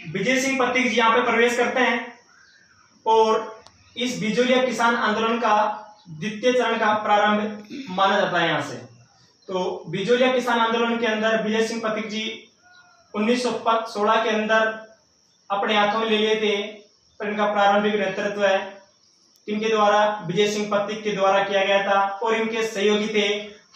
विजय सिंह पथिक जी यहाँ पे प्रवेश करते हैं और इस बिजोलिया किसान आंदोलन का द्वितीय चरण का प्रारंभ माना जाता है यहाँ से। तो बिजोलिया किसान आंदोलन के अंदर विजय सिंह पथिक जी 1916 के अंदर अपने हाथों में ले लिए थे, पर इनका प्रारंभिक नेतृत्व है इनके द्वारा विजय सिंह पथिक के द्वारा किया गया था और इनके सहयोगी थे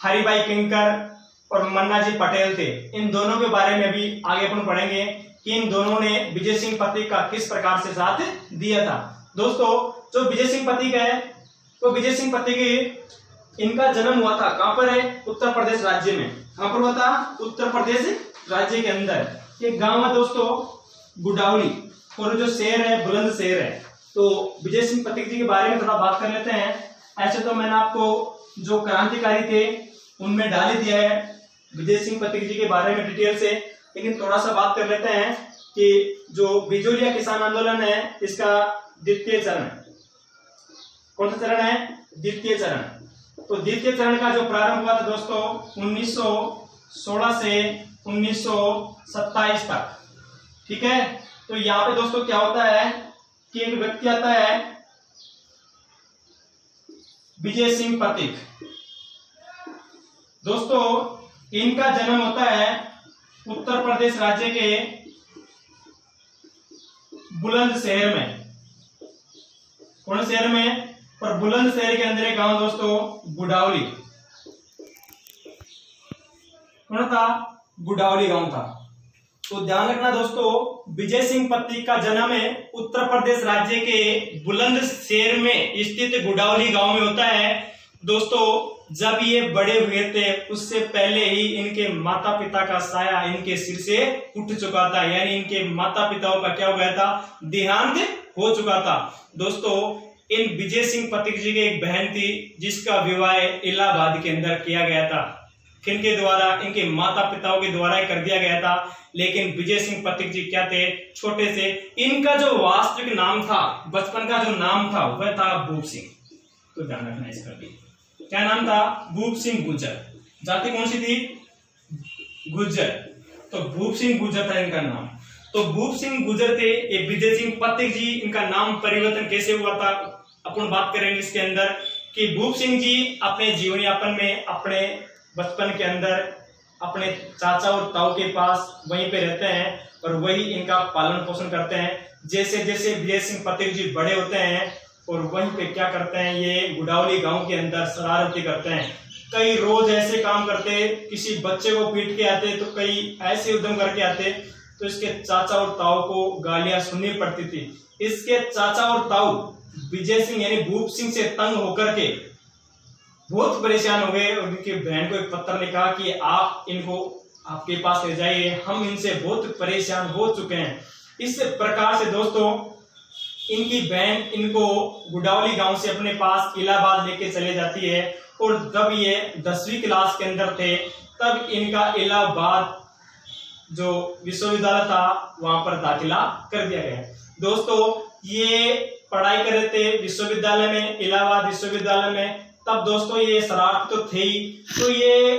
हरिभाई किंकर और मन्ना जी पटेल थे। इन दोनों के बारे में भी आगे अपन पढ़ेंगे कि इन दोनों ने विजय सिंह पथिक का किस प्रकार से साथ दिया था। दोस्तों, जो विजय सिंह पथिक है तो विजय सिंह पथिक इनका जन्म हुआ था कहां पर है? उत्तर प्रदेश राज्य में। कहां पर हुआ था? उत्तर प्रदेश राज्य के अंदर एक गांव है दोस्तों गुडावली, और जो शहर है बुलंदशहर है। तो विजय सिंह पथिक जी के बारे में थोड़ा बात कर लेते हैं। ऐसे तो मैंने आपको जो क्रांतिकारी थे उनमें डाल ही दिया है विजय सिंह पथिक जी के बारे में डिटेल से, लेकिन थोड़ा सा बात कर लेते हैं कि जो बिजोलिया किसान आंदोलन है इसका द्वितीय चरण, कौन सा चरण है? द्वितीय चरण। तो द्वितीय चरण का जो प्रारंभ हुआ था दोस्तों 1916 से 1927 तक, ठीक है। तो यहाँ पे दोस्तों क्या होता है कि एक व्यक्ति आता है विजय सिंह पथिक। दोस्तों, इनका जन्म होता है उत्तर प्रदेश राज्य के बुलंदशहर में। कौन शहर में? पर बुलंदशहर के अंदर एक गांव दोस्तों गुडावली, कौन था? गुडावली गांव था। तो ध्यान रखना दोस्तों, विजय सिंह पथिक का जन्म है उत्तर प्रदेश राज्य के बुलंदशहर में स्थित गुडावली गांव में होता है। दोस्तों, जब ये बड़े हुए थे उससे पहले ही इनके माता पिता का साया इनके सिर से उठ चुका था, यानी इनके माता पिताओं का क्या हो गया था? देहांत हो चुका था। दोस्तों, इन विजय सिंह पथिक जी की एक बहन थी जिसका विवाह इलाहाबाद के अंदर किया गया था। किनके द्वारा? इनके माता पिताओं के द्वारा कर दिया गया था। लेकिन विजय सिंह पथिक जी क्या थे? छोटे से। इनका जो वास्तविक नाम था, बचपन का जो नाम था वह था भूप सिंह। तो ध्यान रखना इसका भी, क्या नाम था? भूप सिंह गुर्जर। जाति कौन सी थी? गुर्जर। तो भूप सिंह गुर्जर था इनका नाम। तो भूप सिंह गुर्जर थे। ये विजय सिंह पथिक जी, इनका नाम परिवर्तन कैसे हुआ था अपन बात करेंगे इसके अंदर कि भूप सिंह जी अपने जीवन यापन में अपने बचपन के अंदर अपने चाचा और ताऊ के पास वहीं पे रहते हैं और वही इनका पालन पोषण करते हैं। जैसे जैसे विजय सिंह पथिक जी बड़े होते हैं और वहीं पे क्या करते हैं, ये गुडावली गांव के अंदर शरारतें करते हैं। कई रोज ऐसे काम करते, किसी बच्चे को पीट के आते तो कई ऐसे उद्यम करके आते, तो इसके चाचा और ताऊ को गालियां सुननी पड़ती थी। इसके चाचा और ताऊ विजय सिंह यानी भूप सिंह से तंग होकर के बहुत परेशान हो गए और उनकी बहन को एक पत्र लिखा कि आप इनको आपके पास ले जाइए, हम इनसे बहुत परेशान हो चुके हैं। इस प्रकार से दोस्तों इनकी बहन इनको गुडावली गांव से अपने पास इलाहाबाद लेके चले जाती है और जब ये 10वीं क्लास के अंदर थे तब इनका इलाहाबाद जो विश्वविद्यालय था वहां पर दाखिला कर दिया गया। दोस्तों, ये पढ़ाई कर रहे थे विश्वविद्यालय में, इलाहाबाद विश्वविद्यालय में। तब दोस्तों ये शरारत तो थे ही, तो ये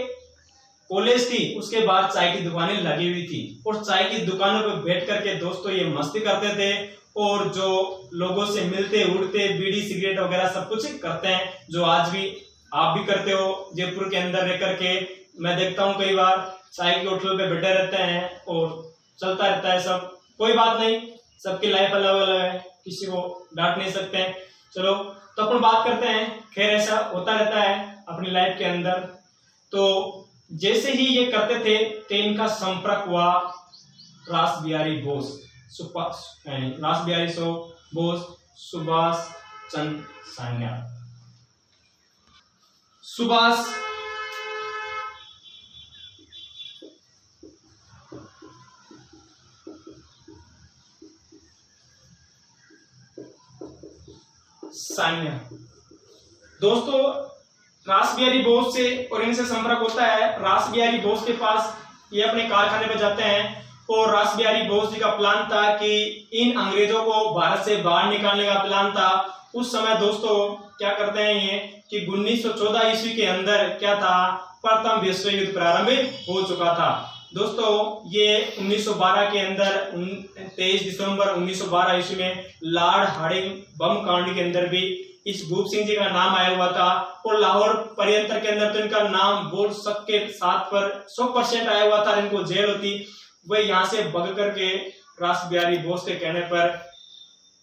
कॉलेज थी, उसके बाद चाय की दुकानें लगी हुई थी और चाय की दुकानों पर बैठ करके दोस्तों ये मस्ती करते थे और जो लोगों से मिलते उड़ते बीड़ी सिगरेट वगैरह सब कुछ करते हैं, जो आज भी आप भी करते हो जयपुर के अंदर रह करके। मैं देखता हूँ कई बार चाय की होटल पे बैठे रहते हैं और चलता रहता है सब। कोई बात नहीं, सबकी लाइफ अलग अलग है, किसी को डांट नहीं सकते हैं। चलो, तो अपन बात करते हैं। खैर, ऐसा होता रहता है अपनी लाइफ के अंदर। तो जैसे ही ये करते थे तो इनका संपर्क हुआ रास बिहारी बोस, सुभाष चंद्र सान्याल। सुभाष सान्याल। दोस्तों, रास बिहारी बोस से और इनसे संपर्क होता है। रास बिहारी बोस के पास ये अपने कारखाने पर जाते हैं और रास बिहारी बोस जी का प्लान था कि इन अंग्रेजों को भारत से बाहर निकालने का प्लान था। उस समय दोस्तों क्या करते हैं ये कि 1914 ईस्वी के अंदर क्या था, प्रथम विश्व युद्ध प्रारंभ हो चुका था। दोस्तों ये 1912 के अंदर 23 दिसंबर 1912 ईस्वी में लॉर्ड हार्डिंग बम कांड के अंदर भी इस भूप सिंह जी का नाम आया हुआ था, और लाहौर परियंत्र के अंदर तो इनका नाम बोल सबके साथ पर 100% आया हुआ था, इनको जेल होती। वह यहाँ से भग करके रास बिहारी बोस के कहने पर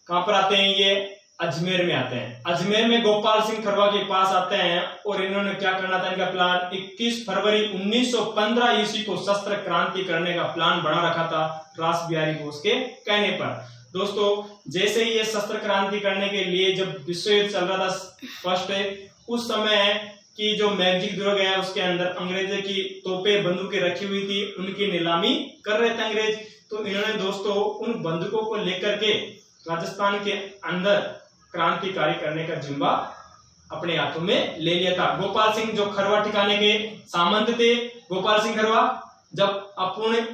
कहां पर आते हैं, ये अजमेर में आते हैं। अजमेर में गोपाल सिंह खरवा के पास आते हैं, और इन्होंने क्या करना था, इनका प्लान 21 फरवरी 1915 ईस्वी को शस्त्र क्रांति करने का प्लान बना रखा था रास बिहारी बोस के कहने पर। दोस्तों जैसे ही ये शस्त्र क्रांति करने के लिए जब विश्व युद्ध चल रहा था फर्स्ट, उस समय की जो मैजिक दुर्ग है उसके अंदर अंग्रेजों की तोपें बंदूकें रखी हुई थी, उनकी नीलामी कर रहे थे अंग्रेज। तो इन्होंने दोस्तों उन बंदूकों को लेकर के राजस्थान के अंदर क्रांतिकारी करने का जिम्मा अपने हाथों में ले लिया था। गोपाल सिंह जो खरवा ठिकाने के सामंत थे, गोपाल सिंह खरवा जब अपूर्ण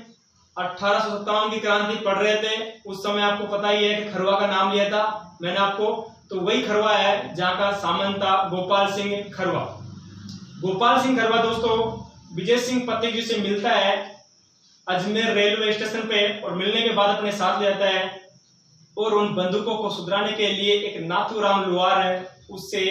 1857 की क्रांति पढ़ रहे थे उस समय आपको पता ही है कि खरवा का नाम लिया था मैंने आपको, तो वही खरवा है जहां का सामंत था गोपाल सिंह खरवा। गोपाल सिंह खरवा दोस्तों विजय सिंह पत्ती जी से मिलता है अजमेर रेलवे स्टेशन पे, और मिलने के बाद अपने साथ ले आता है और उन बंदूकों को सुधराने के लिए एक नाथूराम लुहार है उससे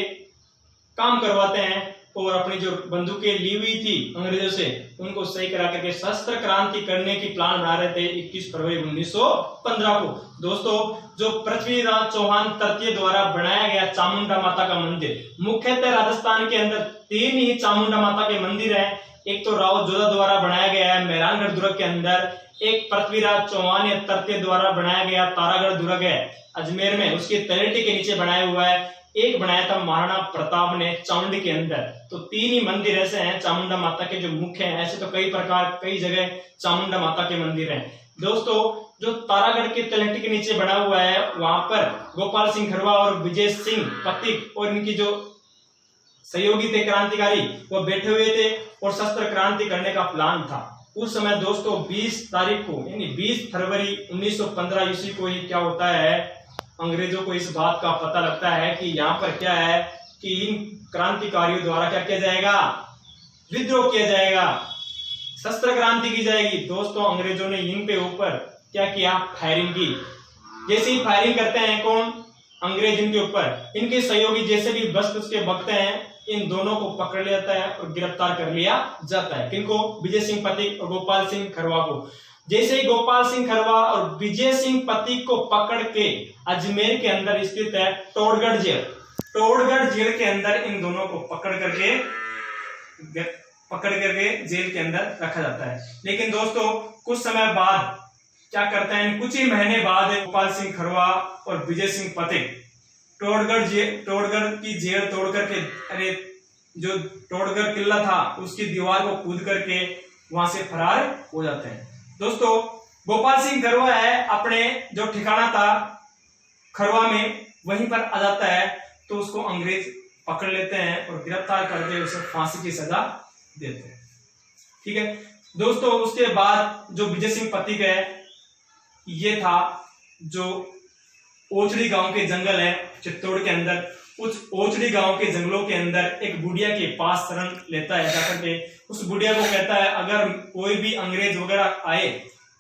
काम करवाते हैं, और अपनी जो बंदूकें ली हुई थी अंग्रेजों से उनको सही करा करके शस्त्र क्रांति करने की प्लान बना रहे थे 21 फरवरी 1915 को। दोस्तों जो पृथ्वीराज चौहान तृतीय द्वारा बनाया गया चामुंडा माता का मंदिर, मुख्यतः राजस्थान के अंदर 3 ही चामुंडा माता के मंदिर है। एक तो राव जोधा द्वारा बनाया गया है मेहरानगढ़ दुर्ग के अंदर, एक पृथ्वीराज चौहान या तृतीय द्वारा बनाया गया तारागढ़ दुर्ग है अजमेर में, उसकी तलहटी के नीचे बनाया हुआ है, एक बनाया था महाराणा प्रताप ने चामुंडी के अंदर। तो 3 ही मंदिर ऐसे हैं चामुंडा माता के जो मुख्य हैं, ऐसे तो कई जगह चामुंडा माता के मंदिर हैं। दोस्तों जो तारागढ़ की तलहटी के नीचे बना हुआ है वहां पर गोपाल सिंह खरवा और विजय सिंह पत्तिक और इनकी जो सहयोगी थे क्रांतिकारी वो बैठे हुए थे और शस्त्र क्रांति करने का प्लान था। उस समय दोस्तों 20 तारीख को यानी 20 फरवरी 1915 ईस्वी को ही क्या होता है, अंग्रेजों को इस बात का पता लगता है कि यहाँ पर क्या है कि इन क्रांतिकारियों द्वारा क्या किया जाएगा, विद्रोह किया जाएगा, शस्त्र क्रांति की जाएगी। दोस्तों अंग्रेजों ने इन पे ऊपर क्या किया, फायरिंग की। जैसे ही फायरिंग करते हैं कौन, अंग्रेज इनके ऊपर, इनके सहयोगी जैसे भी बस उसके बगते हैं इन दोनों को पकड़ लिया जाता है और गिरफ्तार कर लिया जाता है। किनको, विजय सिंह पत्तिक और गोपाल सिंह खरवा को। जैसे ही गोपाल सिंह खरवा और विजय सिंह पत्तिक को पकड़ के अजमेर के अंदर स्थित है टोडगढ़ जेल के अंदर इन दोनों को पकड़ करके जेल के अंदर रखा जाता है। लेकिन दोस्तों कुछ समय बाद क्या करते हैं, कुछ ही महीने बाद गोपाल सिंह खरवा और विजय सिंह पत्तिक टोडगढ़ की जेल तोड़ करके, अरे जो टोडगढ़ किला था उसकी दीवार को कूद करके वहां से फरार हो जाते हैं। दोस्तों गोपाल सिंह खरवा है अपने जो ठिकाना था खरवा में वहीं पर आ जाता है, तो उसको अंग्रेज पकड़ लेते हैं और गिरफ्तार करके उसे फांसी की सजा देते हैं। ठीक है दोस्तों, उसके बाद जो विजय सिंह पत्तिक है ये था जो ओचड़ी गांव के जंगल है चित्तौड़ के अंदर, उस ओचड़ी गांव के जंगलों के अंदर एक बुढ़िया के पास शरण लेता है जाकर के। उस बुढ़िया को कहता है अगर कोई भी अंग्रेज वगैरह आए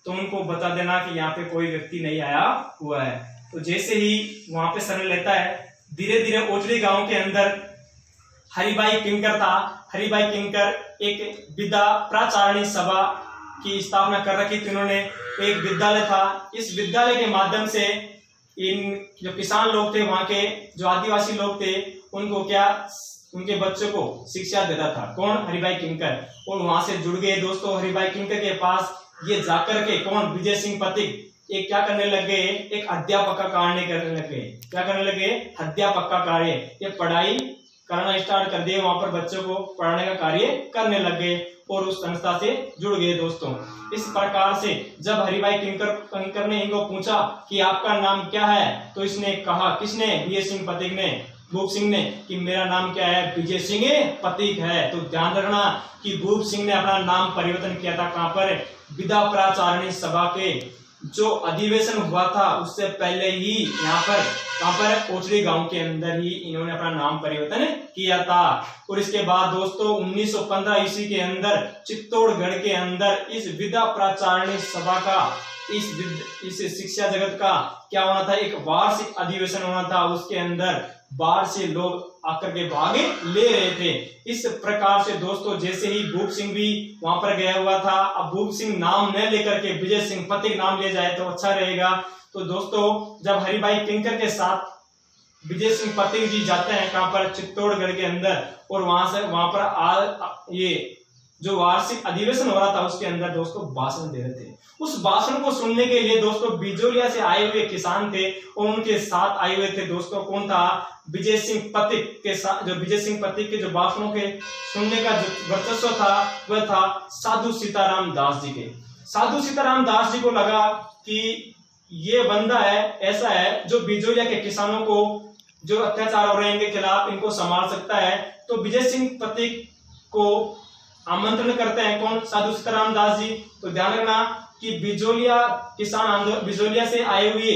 तो उनको बता देना कि यहाँ पे कोई व्यक्ति नहीं आया हुआ है। तो जैसे ही वहां पे शरण लेता है, धीरे धीरे ओचड़ी गांव के अंदर हरिभाई किंकर था। हरिभाई किंकर एक विद्या प्राचारणी सभा की स्थापना कर रखी थी उन्होंने, एक विद्यालय था। इस विद्यालय के माध्यम से इन जो किसान लोग थे, वहां के जो आदिवासी लोग थे, उनको क्या, उनके बच्चों को शिक्षा देता था। कौन, हरिभाई किंकर। और वहां से जुड़ गए दोस्तों हरिभाई किंकर के पास ये जाकर के कौन, विजय सिंह पत्तिक एक क्या करने लगे, एक अध्यापक का कार्य करने लगे। क्या करने लगे, अध्यापक का कार्य। ये पढ़ाई करना स्टार्ट कर दिए, वहां पर बच्चों को पढ़ाने का कार्य करने लगे और उस संस्था से जुड़ गए दोस्तों। इस प्रकार से जब हरिभाई किंकर ने इनको पूछा कि आपका नाम क्या है, तो इसने कहा, किसने, विजय सिंह पत्तिक ने, भूप सिंह ने, कि मेरा नाम क्या है, विजय सिंह पत्तिक है। तो ध्यान रखना कि भूप सिंह ने अपना नाम परिवर्तन किया था कहां पर, विद्या प्राचारणी सभा के जो अधिवेशन हुआ था उससे पहले ही यहाँ पर कहां पर ओचड़ी गांव के अंदर ही इन्होंने अपना नाम परिवर्तन किया था। और इसके बाद दोस्तों 1915 ईस्वी के अंदर चित्तौड़गढ़ के अंदर इस विद्या प्राचारणी सभा का इस शिक्षा जगत का क्या होना था, एक वार्षिक अधिवेशन होना था। उसके अंदर बाहर से लोग आकर के भाग ले रहे थे। इस प्रकार से दोस्तों जैसे ही भूप सिंह भी वहां पर गया हुआ था, अब भूप सिंह नाम न लेकर के विजय सिंह पथिक नाम ले जाए तो अच्छा रहेगा। तो दोस्तों जब हरिभाई किंकर के साथ विजय सिंह पथिक जी जाते हैं कहां पर, चित्तौड़गढ़ के अंदर, और वहां पर ये जो वार्षिक अधिवेशन हो रहा था उसके अंदर दोस्तों भाषण दे रहे थे। उस भाषण को सुनने के लिए दोस्तों बिजोलिया से आए हुए किसान थे और उनके साथ आए हुए थे दोस्तों कौन था, विजय सिंह पथिक के साथ। जो विजय सिंह पथिक के जो भाषणों के सुनने का जो वर्चस्व था वह था साधु सीताराम दास जी के। साधु सीताराम दास जी को लगा कि ये बंदा है, ऐसा है जो बिजोलिया के किसानों को जो अत्याचार हो रहे हैं इनके खिलाफ इनको संभाल सकता है। तो विजय सिंह पथिक को आमंत्रण करते हैं कौन, साधु सीताराम दास जी। तो ध्यान रखना कि बिजोलिया किसान आंदोलन, बिजोलिया से आए हुए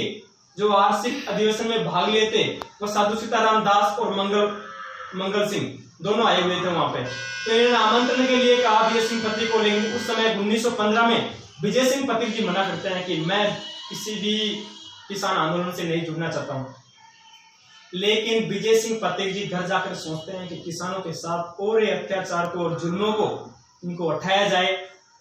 जो वार्षिक अधिवेशन में भाग लिए थे वो साधु सीताराम दास और मंगल सिंह दोनों आए हुए थे वहां पे। तो इन्होंने आमंत्रण के लिए कहा विजय सिंह पथिक को, लेकिन उस समय 1915 में विजय सिंह पथिक जी मना करते हैं कि मैं किसी भी किसान आंदोलन से नहीं जुड़ना चाहता हूं। लेकिन विजय सिंह पथिक जी घर जाकर सोचते हैं कि किसानों के साथ हो रहे अत्याचार को और जुल्मों को इनको उठाया जाए।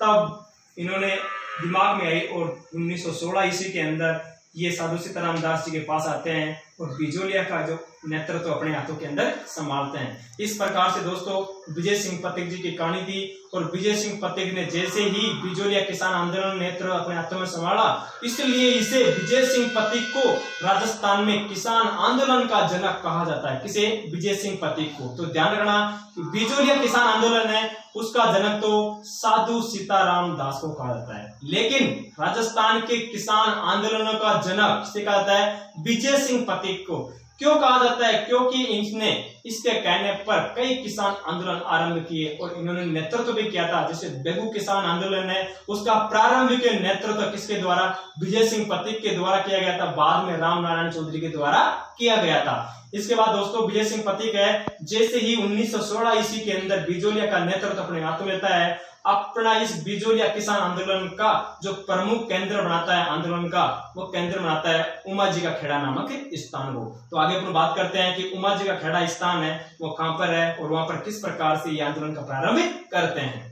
तब इन्होंने दिमाग में आई और 1916 ईस्वी के अंदर ये साधु सीताराम दास जी के पास आते हैं और बिजोलिया का जो नेतृत्व अपने हाथों के अंदर संभालते हैं। इस प्रकार से दोस्तों विजय सिंह पथिक जी की कहानी थी। और विजय सिंह पथिक ने जैसे ही बिजोलिया किसान आंदोलन नेतृत्व अपने हाथों में संभाला, इसलिए इसे विजय सिंह पथिक को राजस्थान में किसान आंदोलन का जनक कहा जाता है। किसे, विजय सिंह पथिक को। तो ध्यान रखना कि बिजोलिया किसान आंदोलन है उसका जनक तो साधु सीताराम दास को कहा जाता है, लेकिन राजस्थान के किसान आंदोलनों का जनक किसे कहा जाता है, विजय सिंह पथिक को। क्यों कहा जाता है, क्योंकि इसने इसके कहने पर कई किसान आंदोलन आरंभ किए और इन्होंने नेतृत्व भी किया था। जैसे बेगू किसान आंदोलन है उसका प्रारंभिक नेतृत्व किसके द्वारा, विजय सिंह पथिक के द्वारा किया गया था, बाद में राम नारायण चौधरी के द्वारा किया गया था। इसके बाद दोस्तों विजय सिंह पथिक है जैसे ही 1916 ईस्वी के अंदर बिजोलिया का नेतृत्व अपने हाथों में लेता है, अपना इस बिजोलिया किसान आंदोलन का जो प्रमुख केंद्र बनाता है आंदोलन का, वो केंद्र बनाता है उमाजी का खेड़ा नामक स्थान को। तो आगे अपन बात करते हैं कि उमाजी का खेड़ा स्थान है वो कहां पर है और वहां पर किस प्रकार से ये आंदोलन का प्रारंभ करते हैं।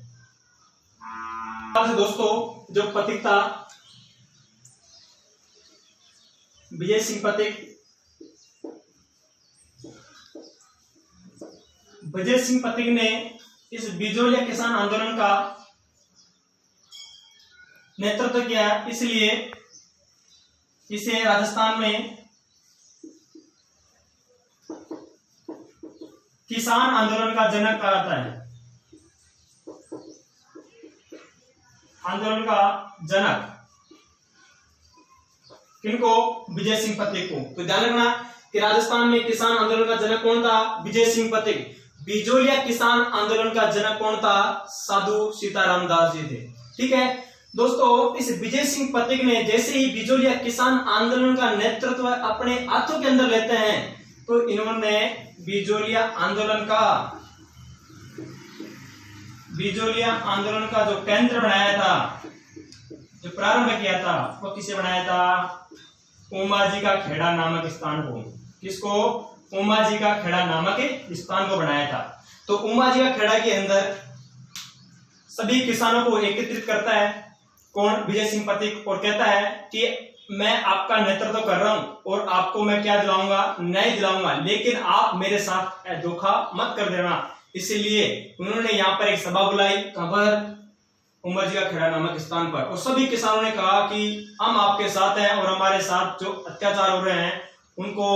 दोस्तों जो पथिक था विजय सिंह पथिक, विजय सिंह पथिक ने इस बिजोलिया किसान आंदोलन का नेतृत्व किया, इसलिए इसे राजस्थान में किसान आंदोलन का जनक कहा जाता है। आंदोलन का जनक किनको, विजय सिंह पथिक को। तो ध्यान रखना कि राजस्थान में किसान आंदोलन का जनक कौन था, विजय सिंह पथिक। बिजोलिया किसान आंदोलन का जनक कौन था, साधु सीताराम दास जी थे। ठीक है दोस्तों, इस विजय सिंह पथिक ने जैसे ही बिजोलिया किसान आंदोलन का नेतृत्व अपने हाथों के अंदर लेते हैं तो इन्होंने बिजोलिया आंदोलन का जो केंद्र बनाया था, जो प्रारंभ किया था, वो किसे बनाया था, उमाजी का खेड़ा नामक स्थान को। किसको, उमाजी का खेड़ा नामक स्थान को बनाया था। तो उमाजी का खेड़ा के अंदर सभी किसानों को एकत्रित करता है कौन, विजय सिंह पथिक, और कहता है कि मैं आपका नेतृत्व कर रहा हूं और आपको मैं क्या दिलाऊंगा, न्याय दिलाऊंगा, लेकिन आप मेरे साथ धोखा मत कर देना। इसलिए उन्होंने यहाँ पर एक सभा बुलाई, कहां पर, उमाजी का खेड़ा नामक स्थान पर, और सभी किसानों ने कहा कि हम आपके साथ हैं और हमारे साथ जो अत्याचार हो रहे हैं उनको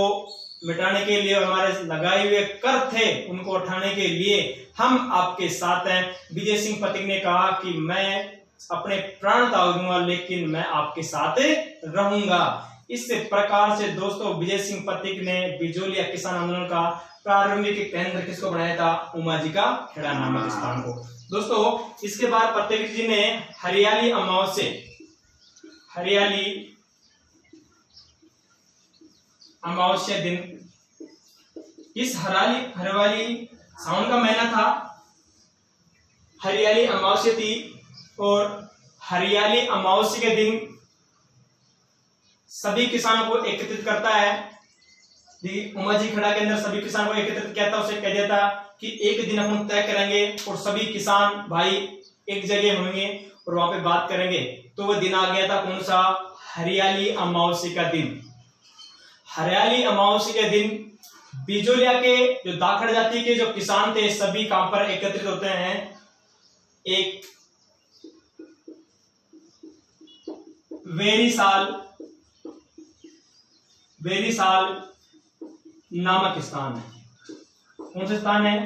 मिटाने के लिए, हमारे लगाए हुए कर थे उनको उठाने के लिए हम आपके साथ हैं। विजय सिंह पथिक ने कहा कि मैं अपने प्राण त्याग दूंगा लेकिन मैं आपके साथ रहूंगा। इस प्रकार से दोस्तों विजय सिंह पथिक ने बिजोलिया किसान आंदोलन का प्रारंभिक केंद्र किसको बनाया था, उमाजी का खेड़ा नामक स्थान को। दोस्तों इसके बाद पथिक जी ने हरियाली अमावस्या दिन, इस हरियाली सावन का महीना था, हरियाली अमावस्या थी और हरियाली अमावस्या के दिन सभी किसानों को एकत्रित करता है। उमाजी खड़ा के अंदर सभी किसानों को एकत्रित किया था, उसे कह दिया था कि एक दिन हम तय करेंगे और सभी किसान भाई एक जगह होंगे और वहां पे बात करेंगे। तो वह दिन आ गया था, कौन सा? हरियाली अमावस्या का दिन। हरियाली अमावस्या के दिन बिजोलिया के जो दाखड़ जाति के जो किसान थे सभी कहां पर एकत्रित होते हैं? एक वेरीसाल नामक स्थान है। कौन सा स्थान है?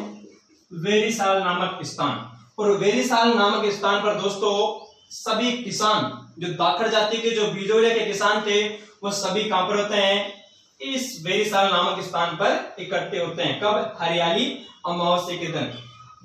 वेरीसाल नामक स्थान। और वेरीसाल नामक स्थान पर दोस्तों सभी किसान जो दाखड़ जाति के जो बिजोलिया के किसान थे वो सभी कहां पर होते हैं? इस वेरीसाल नामक स्थान पर इकट्ठे होते हैं। कब? हरियाली अमावस्या के दिन।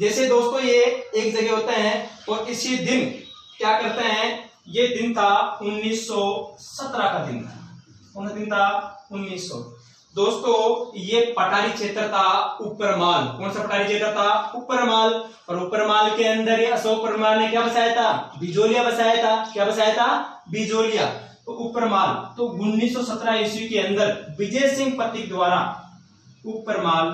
जैसे दोस्तों ये एक जगह होते हैं और इसी दिन क्या करते हैं? ये दिन था 1917 का दिन था। कौन सा दिन था? 1900। दोस्तों ये पठारी क्षेत्र था ऊपरमाल। कौन सा पठारी क्षेत्र था? ऊपरमाल। और ऊपरमाल के अंदर ये अशोक परमार ने क्या बसाया था? बिजोलिया बसाया था। क्या बसाया था? बिजोलिया। तो ऊपरमाल, तो 1917 ईस्वी के अंदर विजय सिंह पथिक द्वारा ऊपरमाल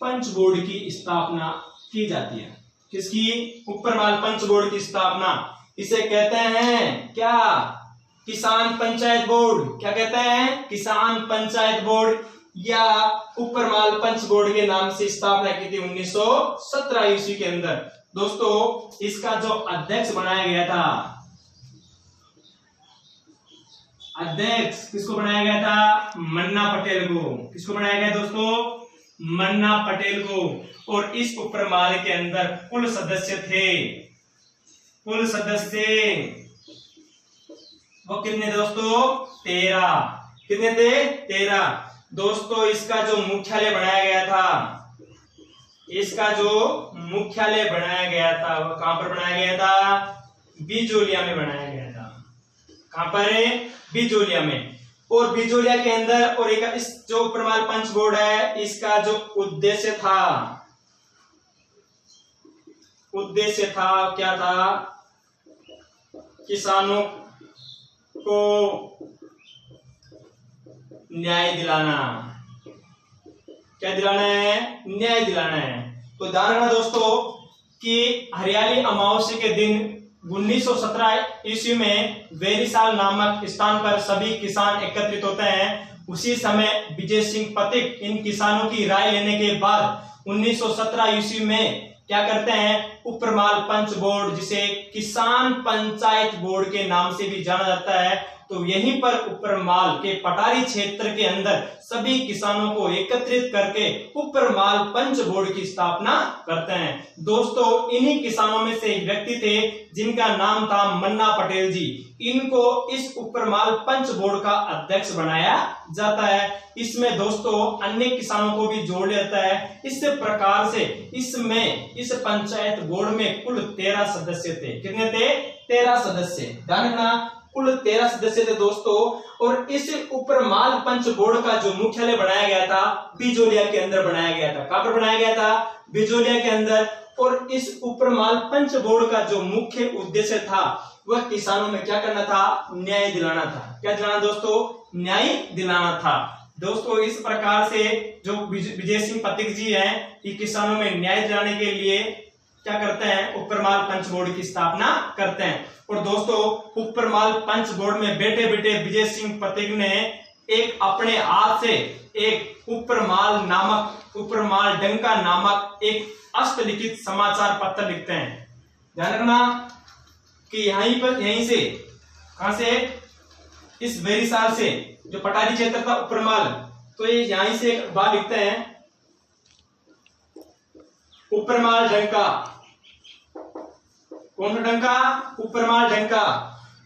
पंच बोर्ड की स्थापना की जाती है। किसकी? ऊपरमाल पंच बोर्ड की स्थापना। इसे कहते हैं क्या? किसान पंचायत बोर्ड। क्या कहते हैं? किसान पंचायत बोर्ड या ऊपरमाल पंच बोर्ड के नाम से स्थापना की थी 1917 ईस्वी के अंदर। दोस्तों इसका जो अध्यक्ष बनाया गया था, अध्यक्ष किसको बनाया गया था? मन्ना पटेल को। किसको बनाया गया दोस्तों? मन्ना पटेल को। और इस ऊपरमाल के अंदर कुल सदस्य थे, कुल सदस्य वो कितने दोस्तों? 13। कितने थे? 13। दोस्तों इसका जो मुख्यालय बनाया गया था, इसका जो मुख्यालय बनाया गया था वो कहां पर बनाया गया था? बिजोलिया में बनाया गया था। कहां पर है? बिजोलिया में। और बिजोलिया के अंदर और एक इस जो ऊपरमाल पंच बोर्ड है इसका जो उद्देश्य था क्या था? किसानों को न्याय दिलाना। क्या दिलाना है? न्याय दिलाना है। तो ध्यान रखना दोस्तों कि हरियाली अमावस्या के दिन 1917 ईस्वी में वेरीसाल नामक स्थान पर सभी किसान एकत्रित होते हैं। उसी समय विजय सिंह पथिक इन किसानों की राय लेने के बाद 1917 ईस्वी में क्या करते हैं? ऊपरमाल पंच बोर्ड, जिसे किसान पंचायत बोर्ड के नाम से भी जाना जाता है, तो यहीं पर ऊपरमाल के पठारी क्षेत्र के अंदर सभी किसानों को एकत्रित करके ऊपरमाल पंच बोर्ड की स्थापना करते हैं। दोस्तों इन्हीं किसानों में से एक व्यक्ति थे जिनका नाम था मन्ना पटेल जी। इनको इस ऊपरमाल पंच बोर्ड का अध्यक्ष बनाया जाता है। इसमें दोस्तों अन्य किसानों को भी जोड़ लेता है। इस प्रकार से इस पंचायत बोर्ड में कुल 13 सदस्य थे। कितने थे? 13 सदस्य। ध्यान रखना कुल 13 सदस्य थे दोस्तों। और इस ऊपरमाल पंच बोर्ड का जो मुख्यालय बनाया गया था बिजोलिया के अंदर बनाया गया था। कहां पर बनाया गया था? बिजोलिया के अंदर। और इस ऊपरमाल पंच बोर्ड का जो मुख्य उद्देश्य था वह किसानों में क्या करना था? न्याय दिलाना था। क्या दिलाना दोस्तों? न्याय दिलाना था। दोस्तों इस प्रकार से जो विजय सिंह पथिक जी हैं ये किसानों में न्याय दिलाने के लिए क्या करते हैं? ऊपरमाल पंच बोर्ड की स्थापना करते हैं। और दोस्तों ऊपरमाल पंच बोर्ड में बैठे बैठे विजय सिंह पथिक ने एक अपने हाथ से एक ऊपरमाल डंका नामक एक हस्तलिखित समाचार पत्र लिखते हैं। ध्यान रखना कि यहीं से कहां से? इस वेरीसाल से जो पठारी क्षेत्र था ऊपरमाल, तो ये यहीं से एक बात लिखते हैं ऊपरमाल डंका। कौन सा डंका? ऊपरमाल डंका।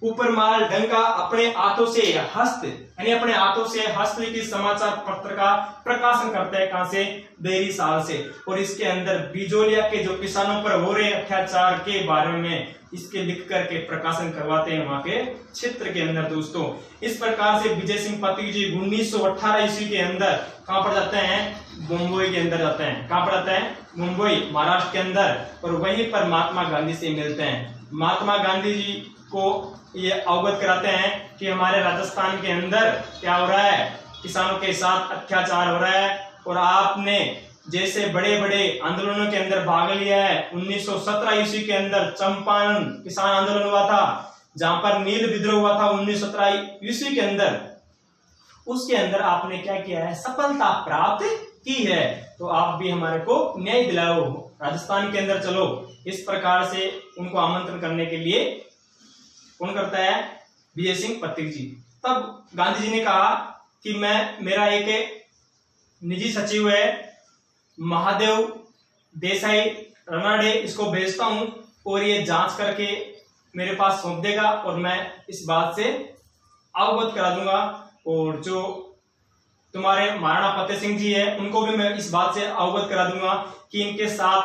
उपरमाल डंका अपने हाथों से हस्तलिखित समाचार पत्र का प्रकाशन करते हैं। कहां से? डेयरी साल से। और इसके अंदर बिजोलिया के जो किसानों पर हो रहे अत्याचार के बारे में इसके लिख करके प्रकाशन करवाते हैं वहां के क्षेत्र के अंदर दोस्तों। इस प्रकार से विजय सिंह पत्रिक जी 1918 ईस्वी के अंदर कहां पर जाते हैं? मुंबई के अंदर जाते हैं। कहां पर जाते हैं? मुंबई, महाराष्ट्र के अंदर। और वहीं पर महात्मा गांधी से मिलते हैं। महात्मा गांधी जी को ये अवगत कराते हैं कि हमारे राजस्थान के अंदर क्या हो रहा है, किसानों के साथ अत्याचार हो रहा है, और आपने जैसे बड़े बड़े आंदोलनों के अंदर भाग लिया है। 1917 ईस्वी के अंदर चंपारण किसान आंदोलन हुआ था, जहां पर नील विद्रोह हुआ था 1917 ईस्वी के अंदर। उसके अंदर आपने क्या किया है? सफलता प्राप्त की है। तो आप भी हमारे को न्याय दिलाओ, राजस्थान के अंदर चलो। इस प्रकार से उनको आमंत्रण करने के लिए कौन करता है? विजय सिंह पत्रिक जी। तब गांधी जी ने कहा कि मेरा एक निजी सचिव है महादेव देसाई रनाडे, इसको भेजता हूं और ये जांच करके मेरे पास सौंप देगा और मैं इस बात से अवगत करा दूंगा। और जो तुम्हारे महाराणा फतेह सिंह जी है उनको भी मैं इस बात से अवगत करा दूंगा कि इनके साथ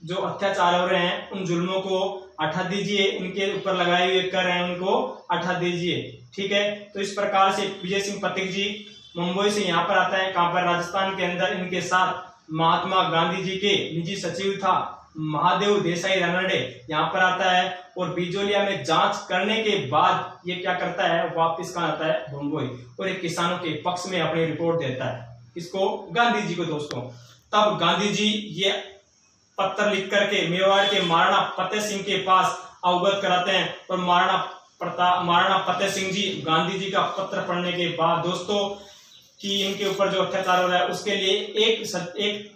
जो अत्याचार हो रहे हैं उन जुल्मों को हटा दीजिए, इनके ऊपर लगाए हुए कर रहे हैं उनको हटा दीजिए। ठीक है। तो इस प्रकार से विजय सिंह पत्रिक जी मुंबई से यहाँ पर आता है। कहां पर? राजस्थान के अंदर। इनके साथ महात्मा गांधी जी के निजी सचिव था महादेव देसाई रनडे यहाँ पर आता है। और बिजोलिया में जांच करने के बाद ये क्या करता है? वापस कहां आता है? मुंबई। और एक किसानों के पक्ष में अपनी रिपोर्ट देता है। इसको? गांधी जी को दोस्तों। तब गांधी जी ये पत्र लिख करके मेवाड़ के महाराणा फतेह सिंह के पास अवगत कराते हैं। और महाराणा फतेह सिंह जी गांधी जी का पत्र पढ़ने के बाद दोस्तों कि इनके ऊपर जो अत्याचार हो रहा है उसके लिए एक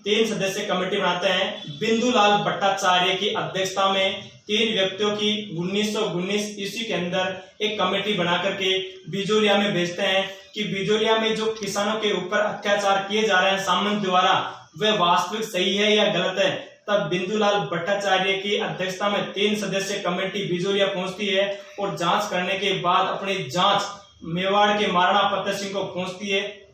3 सदस्य कमेटी बनाते हैं। बिंदुलाल भट्टाचार्य की अध्यक्षता में 3 व्यक्तियों की 1919 ईस्वी के अंदर एक कमेटी बना करके बिजोलिया में भेजते हैं कि बिजोलिया में जो किसानों के ऊपर अत्याचार किए जा रहे हैं सामंत द्वारा, वे वास्तविक सही है या गलत है। तब बिंदुलाल भट्टाचार्य की अध्यक्षता में 3 सदस्य कमेटी बिजोलिया पहुंचती है और जांच करने के बाद अपनी जांच मेवाड़ के महाराणा फतेह सिंह को पहुंचती है,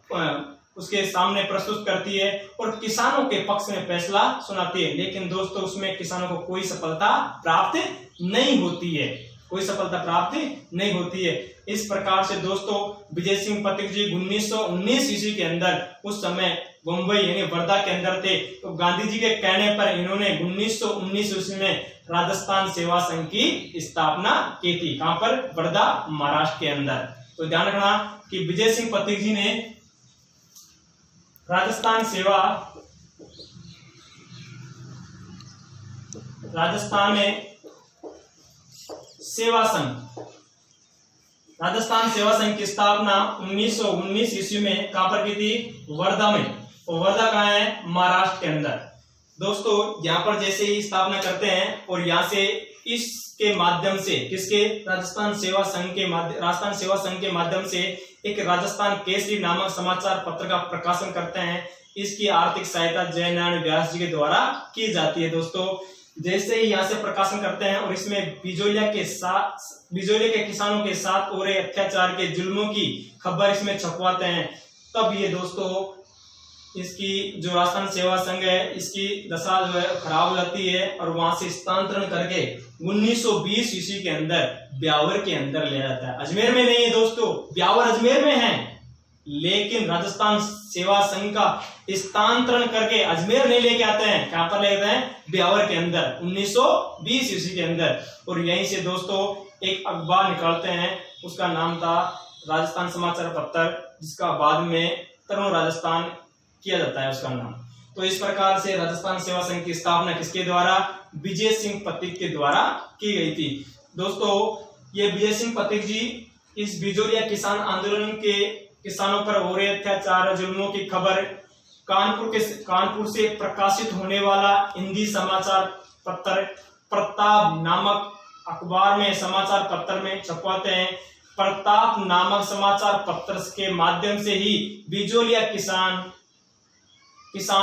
उसके सामने प्रस्तुत करती है और किसानों के पक्ष में फैसला सुनाती है। लेकिन दोस्तों उसमें किसानों को कोई सफलता प्राप्त नहीं होती है, कोई सफलता प्राप्त नहीं होती है। इस प्रकार से दोस्तों विजय सिंह पत्रिक जी 1919 ईस्वी के अंदर उस समय मुंबई यानी वर्धा के अंदर थे। तो गांधी जी के कहने पर इन्होंने 1919 ईस्वी में राजस्थान सेवा संघ की स्थापना की थी। कहां पर? वर्धा, महाराष्ट्र के अंदर। तो ध्यान रखना कि विजय सिंह पत्रिक जी ने राजस्थान सेवा संघ की स्थापना 1919 ईस्वी में कहां पर की थी? वर्धा में। और वर्धा कहां है? महाराष्ट्र के अंदर। दोस्तों यहाँ पर जैसे ही स्थापना करते हैं और यहाँ से इसके माध्यम से किसके? राजस्थान सेवा संघ के माध्यम से एक राजस्थान केसरी नामक समाचार पत्र का प्रकाशन करते हैं। इसकी आर्थिक सहायता जयनारायण व्यास जी के द्वारा की जाती है। दोस्तों जैसे ही यहाँ से प्रकाशन करते हैं और इसमें बिजोलिया के किसानों के साथ हो रहे अत्याचार के जुल्मों की खबर इसमें छपवाते हैं, तब ये दोस्तों इसकी जो राजस्थान सेवा संघ है इसकी दशा जो है खराब हो जाती है और वहां से स्थानांतरण करके 1920 ईस्वी के अंदर ब्यावर के अंदर ले जाता है। अजमेर में नहीं है दोस्तों, ब्यावर अजमेर में है, लेकिन राजस्थान सेवा संघ का स्थानांतरण करके अजमेर नहीं लेके आते हैं। कहां पर ले जाते हैं? ब्यावर के अंदर 1920 ईस्वी के अंदर। और यहीं से दोस्तों एक अखबार निकालते हैं, उसका नाम था राजस्थान समाचार पत्र, जिसका बाद में तरुण राजस्थान किया जाता है उसका नाम। तो इस प्रकार से राजस्थान सेवा संघ की स्थापना किसके द्वारा? विजय सिंह पत्रिक के द्वारा की गई थी। दोस्तों ये विजय सिंह पत्रिक जी इस बिजोलिया किसान आंदोलन के किसानों पर हो रहे अत्याचार जुल्मों की खबर कानपुर से प्रकाशित होने वाला हिंदी समाचार पत्र प्रताप नामक अखबार में समाचार पत्र में छपवाते हैं। प्रताप नामक समाचार पत्र के माध्यम से ही बिजोलिया किसान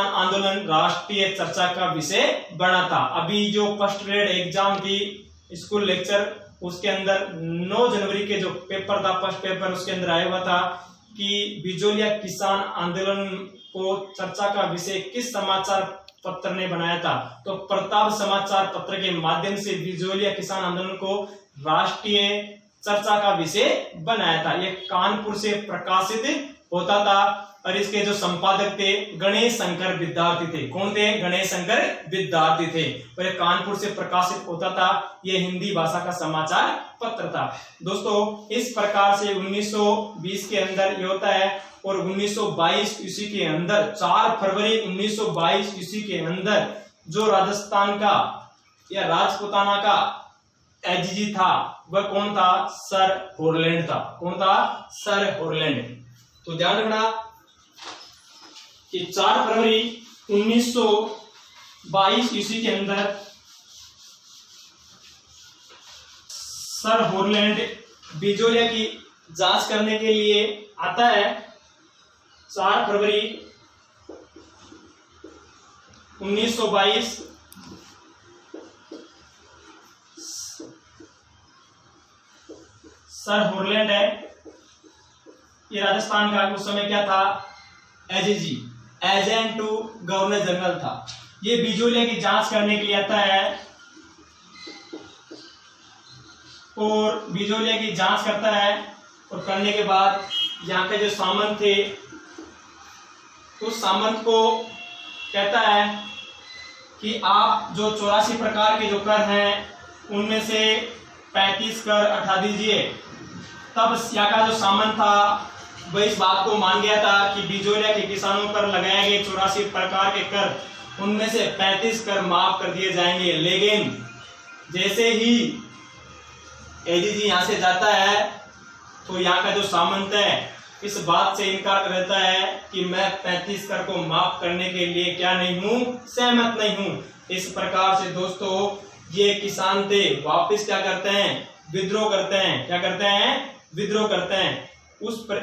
आंदोलन राष्ट्रीय चर्चा का विषय बना था। अभी जो फर्स्ट ग्रेड एग्जाम की स्कूल लेक्चर उसके अंदर 9 जनवरी के जो पेपर था, फर्स्ट पेपर, उसके अंदर आया हुआ था कि बिजोलिया किसान आंदोलन को चर्चा का विषय किस समाचार पत्र ने बनाया था। तो प्रताप समाचार पत्र के माध्यम से बिजोलिया किसान आंदोलन को राष्ट्रीय चर्चा का विषय बनाया था। ये कानपुर से प्रकाशित होता था और इसके जो संपादक थे गणेश शंकर विद्यार्थी थे। कौन थे? गणेश शंकर विद्यार्थी थे। और ये कानपुर से प्रकाशित होता था। ये हिंदी भाषा का समाचार पत्र था। दोस्तों इस प्रकार से 1920 के अंदर ये होता है और 1922 ईस्वी के अंदर 4 फरवरी 1922 ईस्वी के अंदर जो राजस्थान का या राजपुताना का एजीजी था वह कौन था? सर हॉलैंड था। कौन था? Sir Holland. तो ध्यान रखना कि 4 फरवरी 1922 ईस्वी के अंदर सर हॉलैंड बिजोलिया की जांच करने के लिए आता है। 4 फरवरी 1922 सर हॉलैंड है, ये राजस्थान का उस समय क्या था? AGG, agent to governor general था। ये बिजोलिया की जांच करने के लिए आता है और बिजोलिया की जांच करता है और करने के बाद यहाँ के जो सामंत थे उस सामंत को कहता है कि आप जो 84 प्रकार के जो कर हैं उनमें से 35 कर हटा दीजिए। तब यहाँ का जो सामंत था वह इस बात को मान गया था कि बिजोलिया के किसानों पर लगाए गए 84 प्रकार के कर उनमें से 35 कर माफ कर दिए जाएंगे। लेकिन जैसे ही एजीजी यहाँ से जाता है तो यहाँ का जो सामंत है इस बात से इनकार करता है कि मैं 35 कर को माफ करने के लिए क्या नहीं हूं? सहमत नहीं हूं। इस प्रकार से दोस्तों ये किसान थे वापस क्या करते हैं? विद्रोह करते हैं। क्या करते हैं? विद्रोह करते हैं।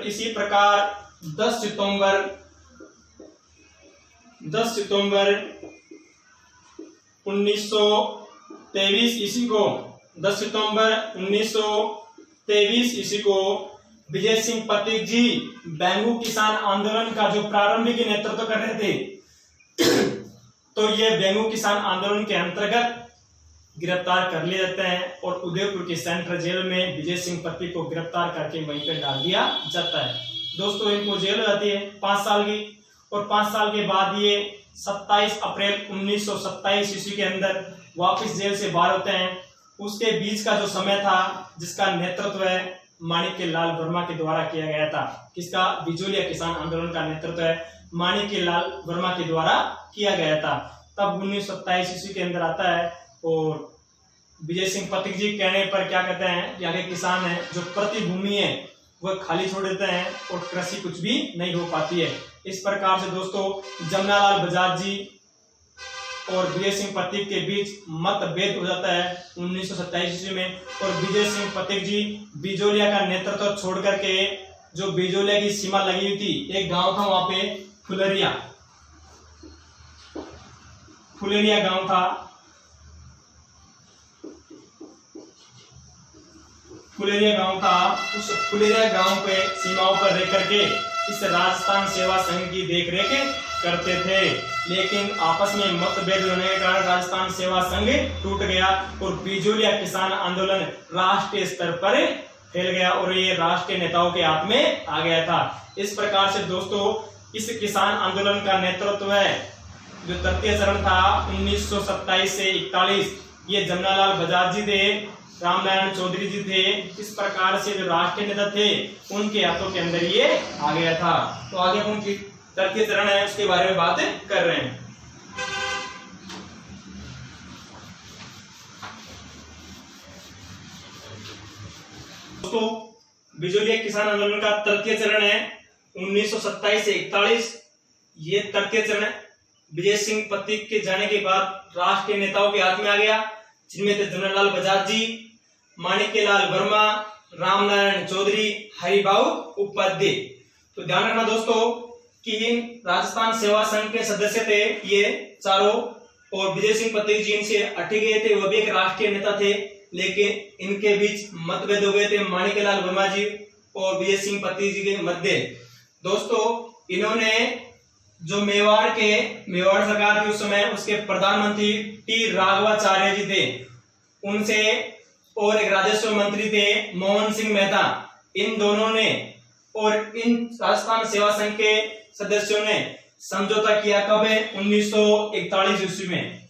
इसी प्रकार 10 सितंबर 1923 ईस्वी को 10 सितंबर 1923 ईस्वी को विजय सिंह पथिक जी बेंगू किसान आंदोलन का जो प्रारंभिक नेतृत्व कर रहे थे तो ये बेंगू किसान आंदोलन के अंतर्गत गिरफ्तार कर लिए जाते हैं और उदयपुर के सेंट्रल जेल में विजय सिंह पथिक को गिरफ्तार करके वहीं पर डाल दिया जाता है। दोस्तों इनको जेल हो जाती है 5 साल की और 5 साल के बाद ये 27 अप्रैल 1927 ईस्वी के अंदर वापस जेल से बाहर होते हैं। उसके बीच का जो समय था जिसका नेतृत्व है माणिक्य लाल वर्मा के द्वारा किया गया था। किसका? बिजोलिया किसान आंदोलन का नेतृत्व है माणिक्य लाल वर्मा के द्वारा किया गया था। तब 1927 ईस्वी के अंदर आता है और विजय सिंह पथिक जी कहने पर क्या कहते हैं? यहाँ के किसान है जो प्रतिभूमि है वह खाली छोड़ देते हैं और कृषि कुछ भी नहीं हो पाती है। इस प्रकार से दोस्तों जमनालाल बजाज जी और विजय सिंह पथिक के बीच मतभेद हो जाता है 1927 ईस्वी में और विजय सिंह पथिक जी बिजोलिया का नेतृत्व छोड़ करके जो बिजोलिया की सीमा लगी हुई थी एक गांव था वहां पे फुलेरिया गांव था। फुलेरिया उस फुलेरिया गांव पे सीमाओं पर रह करके इस राजस्थान सेवा संघ की देखरेख करते थे। लेकिन आपस में मतभेद होने के कारण राजस्थान सेवा संघ टूट गया और बिजोलिया किसान आंदोलन राष्ट्रीय स्तर पर फैल गया और ये राष्ट्रीय नेताओं के हाथ में आ गया था। इस प्रकार से दोस्तों इस किसान आंदोलन का नेतृत्व है जो तृतीय चरण था 1927 से 41 ये जमनालाल बजाज जी थे, रामनारायण चौधरी जी थे। इस प्रकार से जो राष्ट्रीय नेता थे उनके हाथों के अंदर ये आ गया था। तो आगे हम तृतीय चरण है उसके बारे में बात कर रहे हैं। दोस्तों बिजोलिया किसान आंदोलन का तृतीय चरण है 1927 से 41। ये तृतीय चरण विजय सिंह पथिक के जाने के बाद राष्ट्रीय नेताओं के हाथ में आ गया जिनमें थे जमनालाल बजाज जी, माणिक्यलाल वर्मा, रामनारायण चौधरी, हरिभाऊ उपाध्याय। तो ध्यान रखना दोस्तों कि इन राजस्थान सेवा संघ के सदस्य थे ये चारों और विजय सिंह पथिक जी इनसे हटे गए थे, वह भी एक राष्ट्रीय नेता थे। लेकिन इनके बीच मतभेद हो गए थे माणिक्यलाल वर्मा जी और विजय सिंह पत्ती जी के मध्य। दोस्तों इन्होंने जो मेवाड़ सरकार थी उस समय, उसके प्रधानमंत्री टी राघवाचार्य जी थे, उनसे और एक राजस्व मंत्री थे मोहन सिंह मेहता, इन दोनों ने और इन राजस्थान सेवा संघ के सदस्यों ने समझौता किया। कब है? 1941 ईस्वी में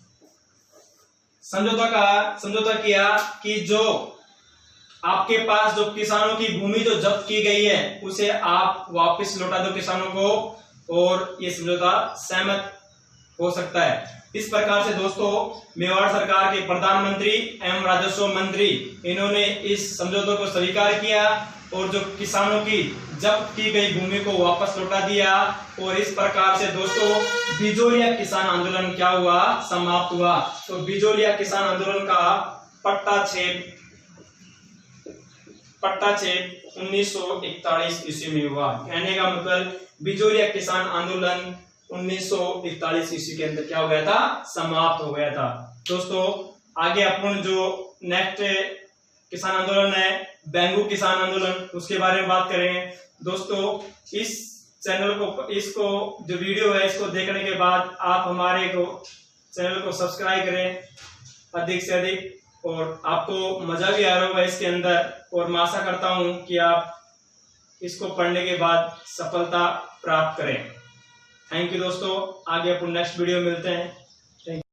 समझौता किया कि जो आपके पास जो किसानों की भूमि जो जब्त की गई है उसे आप वापस लौटा दो किसानों को, और ये समझौता सहमत हो सकता है। इस प्रकार से दोस्तों मेवाड़ सरकार के प्रधानमंत्री एवं राजस्व मंत्री इन्होंने इस समझौते को स्वीकार किया और जो किसानों की जब्त की गई भूमि को वापस लौटा दिया। और इस प्रकार से दोस्तों बिजोलिया किसान आंदोलन क्या हुआ? समाप्त हुआ। तो बिजोलिया किसान आंदोलन का पट्टाछेद 1941 ईस्वी में हुआ। कहने का मतलब बिजोलिया किसान आंदोलन 1941 ईस्वी के अंदर क्या हो गया था? समाप्त हो गया था। दोस्तों आगे अपन जो नेक्स्ट किसान आंदोलन है बेंगू किसान आंदोलन, उसके बारे में बात करेंगे। दोस्तों इस चैनल को, इसको जो वीडियो है इसको देखने के बाद आप हमारे चैनल को सब्सक्राइब करें अधिक से अधिक, और आपको मजा भी आ रहा होगा इसके अंदर, और मैं आशा करता हूं कि आप इसको पढ़ने के बाद सफलता प्राप्त करें। थैंक यू दोस्तों, आगे अपन नेक्स्ट वीडियो मिलते हैं।